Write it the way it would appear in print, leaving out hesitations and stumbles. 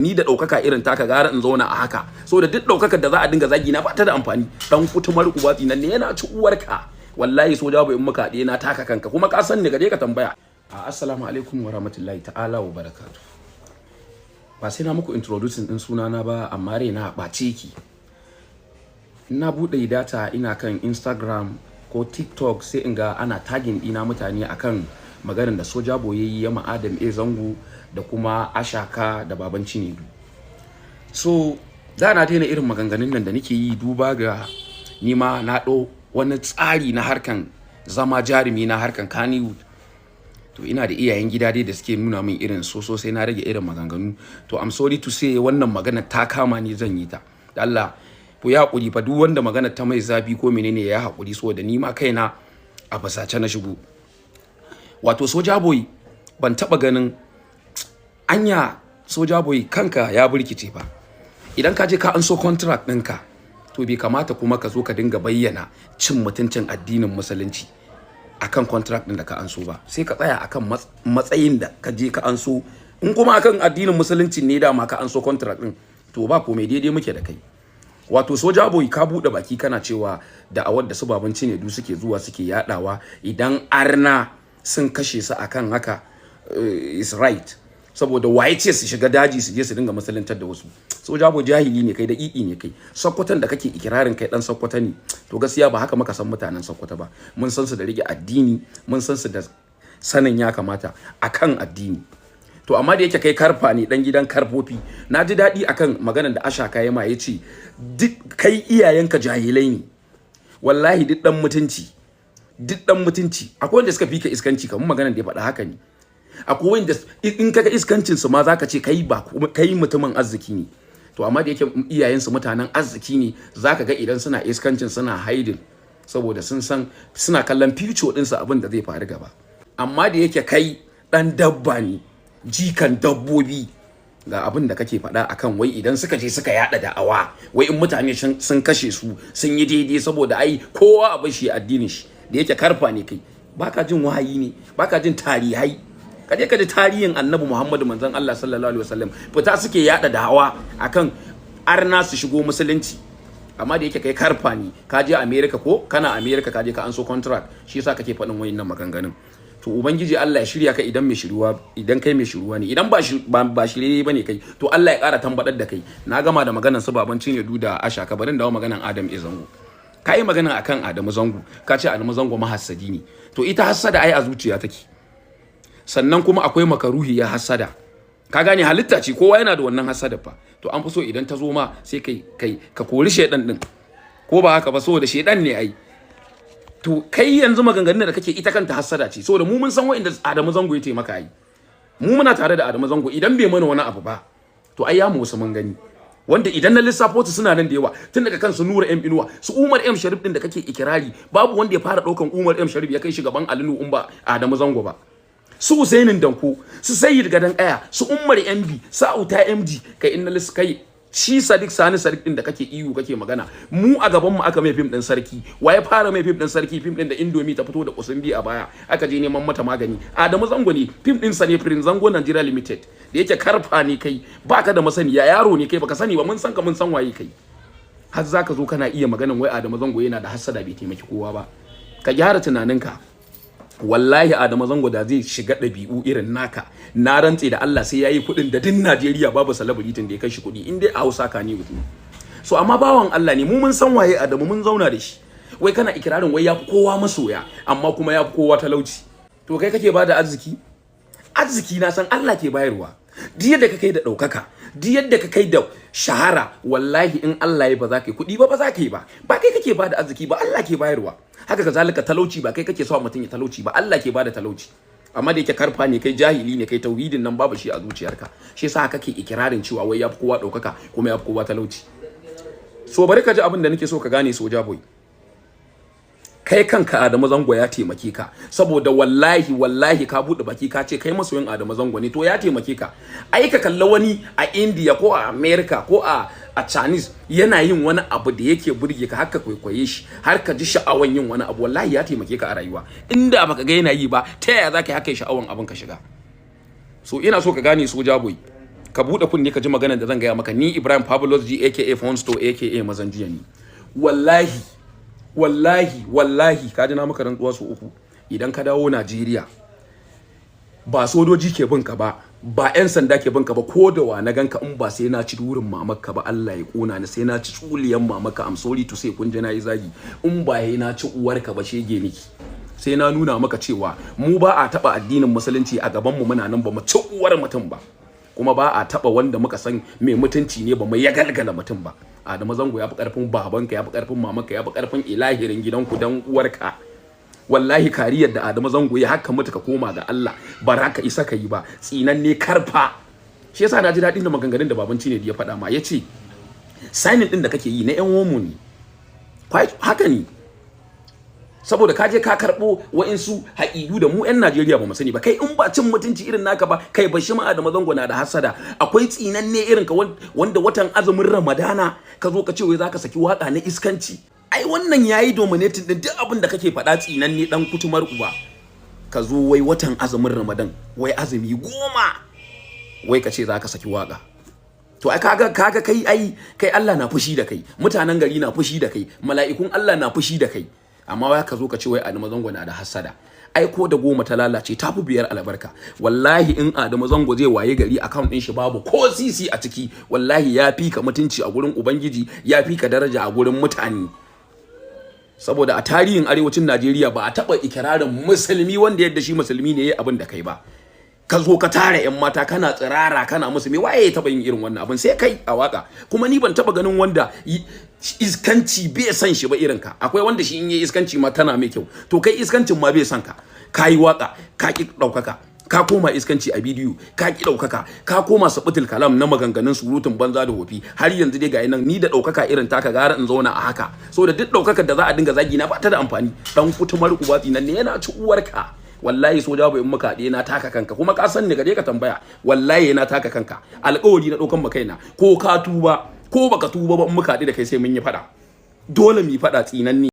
ni da ɗaukaka irin taka gara in zauna a haka so da duk ɗaukakar da za a dinga zagi na ba ta da amfani dan kutumar ubatsi nan ne yana ci uwarka wallahi soja bai muka haɗe na taka kanka kuma ka san ne gaje ka tambaya assalamu alaikum wa rahmatullahi ta'ala wa barakatuh ba sai na muku introducing din sunana ba amma raina ɓace ki ina buɗe data ina kan Instagram ko TikTok sai in ga ana tagging ina mutane akan maganar da soja boyayyi ya Adam zango da kuma ashaka da baban cinedu so za na daina irin maganganun nan da nake yi duba ga nima na ɗau wani tsari na harkan zama jarumi na harkan Kannywood to ina da iyayen gida dai da suke nuna min irin so sai na rage irin maganganu to I'm sorry to say wannan magana ta kama ni zan yi ta da Allah ku ya hakuri fa duk wanda magana ta mai zafi ko menene ya hakuri saboda ni ma kaina a fasace na shigo wato soja boy ban taba ganin anya soja boy kanka ya burkice ba idan ka je ka anso contract ɗinka to bai kamata kuma ka zo ka dinga bayyana cin mutuncin addinin musulunci akan contract ɗin da ka anso ba sai ka tsaya akan matsayin da ka je ka anso in kuma akan addinin musulunci ne dama ka anso contract ɗin to ba komai daidai muke da kai wato soja boy ka bude baki kana cewa da awar da su baban cinedu suke zuwa suke yadawa idan arna sun kashe su akan haka is right saboda waye ce su shiga daji su je su dinga musuluntar da wasu soja boy jahili ne kai da ƙiƙi ne kai sakkwatan da kake ikirarin kai dan sakkwata ne to gaskiya ba haka muka san mutanen sakkwata ba mun san su da rike addini mun san su da sanin ya kamata akan addini to amma da yake kai karfa ne dan gidan karfofi na ji daɗi akan maganar da ashaka ya ma yace duk kai iyayenka jahilai ne wallahi duk dan mutunci akwai wanda suka fika iskanci kamar maganar da ya faɗa haka ne akwai wanda in kaga iskancin su ma zaka ce kai ba kai mutumin arziki ne to amma da yake iyayen su mutanen arziki ne zaka ga idan suna iskancin suna hiding saboda sun san suna kallon future din su abin da zai faru gaba amma da yake kai dan dabba ne jikan dabbobi ga abin da kake faɗa akan wai idan suka je suka yada da'awa wai in mutane sun kashe su sun yi daidai saboda ai kowa a bashi addinin shi da yake karfa ne kai baka jin wahayi ne baka jin tarihai kaje ka ji tarihin Annabi Muhammadu manzon Allah sallallahu alaihi wasallam fita suke yada da'awa akan arna su shigo musulunci amma da yake kai karfa ne ka je America ko kana America ka je ka anso contract shi yasa kake faɗin wayannan maganganun to ubangiji Allah ya shirya ka idan mai shiruwa idan kai mai shiruwa ne idan ba shirye bane kai to Allah ya ƙara tambadar da kai na gama da maganar su baban cinedu da ashaka barin dawo maganar Adam zango kai magana akan Adamu zango ka ce Adamu zango mahassadi ne to ita hassada ai a zuciya take sannan kuma akwai makaruhi ya hassada ka gane halitta ce kowa yana da wannan hassada fa to an fi so idan ta zo ma sai kai ka kori shedan din ko ba haka ba saboda shedan ne ai to kai yanzu maganganun da kake ita kanta hassada ce saboda mu mun san wa'inda Adamu zango ya taimaka yi mu muna tare da Adamu zango idan bai mana wani abu ba to ai ya mu wasu mun gani wanda idan na lissafo su suna nan da yawa tun daga kansu Nura M Inuwa su Umar M Sharif din da kake ikirari babu wanda ya fara daukan Umar M Sharif ya kai shi gaban Alinu Umba Adamu zango ba su Usainin Danko su Sayyid Gadan Kaya su Umar MB su Auta MD kai in na kai shi Sadiq Sani Sadiq din da kake iyu kake magana mu a gaban mu aka mai film din sarki waye fara mai film din sarki film din da Indomie ta fito da kusambi a baya aka je neman mata magani Adamu zango ne film din sa ne Prince Zango Nigeria Limited da yake karfa ne kai baka da masaniya yaro ne kai baka sani ba mun san ka mun san waye kai har zaka zo kana iya maganan wai Adamu zango yana da hassada bai taimaki kowa ba ka gyara tunaninka wallahi Adamu zango da zai shiga ɗabi'u irin naka na rantse da Allah sai yayi kuɗin da din Najeriya babu celebrity da ya kai shi kuɗi in dai a Hausa ka ne mutum so amma bawan Allah ne mu mun san waye Adamu mun zauna da shi wai kana ikirarin wai yafi kowa masoya amma kuma yafi kowa talauci to kai kake bada arziki na san Allah ke bayarwa duk yadda ka kai da ɗaukaka duk yadda ka kai da shahara wallahi in Allah ya ba za ka yi kuɗi ba za ka yi ba kai kake bada arziki ba Allah ke bayarwa haka kazalika talauci ba kai kake so mutum ya talauci ba Allah ke bada talauci amma da yake karfa ne kai jahili ne kai tauhidin nan babu shi a zuciyarka shi yasa kake ikirarin cewa wai yafi kowa ɗaukaka kuma yafi kowa talauci so bari ka ji abin da nake so ka gane soja boy kai kanka Adamu zango ya taimake ka saboda wallahi ka bude baki ka ce kai masoyin Adamu zango ne to ya taimake ka ai ka kalla wani a India ko a America ko a Chinese yana yin wani abu da yake burge ka haka kwaikwaye shi har ka ji sha'awan yin wani abu wallahi ya taimake ka a rayuwa inda baka ga yana yi ba ta yaya zaka yi haka sha'awan abin ka shiga so ina so ka gane soja boy ka bude kunne ka ji maganar da zan gaya maka. Ni Ibrahim Fabulous G aka Fonsto aka Mazanjiya ni. Wallahi ka ji na maka rantsuwa su uku. Idan ka dawo Najeriya ba sojoji ke bin ka ba 'yan sanda ke bin ka ba, ko da wa na ganka in ba sai na ci durin mamakka ba, Allah ya kona ni, sai na ci tsuliyan mamakka. I'm sorry to say kun ji na yi zagi. In ba yayi na ci uwarka ba shege niki. Sai na nuna maka cewa mu ba a taba addinin musulunci a gaban mu, muna nan ba mu ci uwar mutum ba, kuma ba a taba wanda muka san mai mutunci ne ba mu ya galgala mutum ba. Adamu Zango ya fi karfin babanka, ya fi karfin mamanka, ya fi karfin ilahirin gidanku dan uwarka. Wallahi kariyar da Adamu Zango ya haka mutu ka koma ga Allah ba ka isa ka yi ba, tsinanne karfa. Shi yasa na ji daɗin da maganganun da babanci ne da ya faɗa ma, yace signing din da kake yi na ƴan womu ne. Haka ne, saboda ka je ka karɓo wa'insu haƙidu da mu 'yan Najeriya ba mu sani ba. Kai in ba cin mutunci irin naka ba, kai ba shi ma Adamu Zango na da hasada. Akwai tsinanne irin ka wanda watan azumin Ramadana ka zo ka ce wai zaka saki waka na iskanci. Ai wannan yayi dominating din duk abin da kake faɗa, tsinanne dan kutumar uba. Ka zo wai watan azumin Ramadan, wai azumi 10, wai ka ce zaka saki waka. To ai kaga kai Allah na fushi da kai, mutanen gari na fushi da kai, mala'ikun Allah na fushi da kai. Amma wai ka zo ka ce wai Adamu Zango na da hasada. Ai ko da 10 ta lalace ta fi 5 albarka. Wallahi in Adamu Zango zai waye gari account din shi babu ko sisi a ciki, wallahi ya fi ka mutunci a gurin Ubangiji, ya fi ka daraja a gurin mutane. Saboda a tarihin arewacin Najeriya ba a taba ikirarin musulmi wanda yadda shi musulmi ne yayi abin da kai ba. Ka zo ka tara 'yan mata kana tsirara kana musulmi, waye ya taba yin irin wannan abin? Sai kai a waka. Kuma ni ban taba ganin wanda iskanci bai san shi ba irin ka. Akwai wanda shi in yi iskanci ma tana mai kyau, to kai iskancin ma bai san ka. Ka yi waka ka ki daukaka, ka koma iskanci a bidiyo ka ki daukaka, ka koma sabutul kalam na maganganun surutun banza da hofi. Har yanzu dai ga nan ni da daukaka irin taka gara in zauna a haka. Saboda duk daukakar da za a dinga zagi na ba ta da amfani. Dan kutumar ubatsi nan ne yana ci uwarka. Wallahi soja bai muka ɗaya na taka kanka, kuma ka san ne gare ka tambaya. Wallahi na taka kanka, alƙawari na ɗaukan makaina, ko ka tuba ko baka tuba ba in muka da kai sai mun yi fada. Dole mu yi fada tsinanni.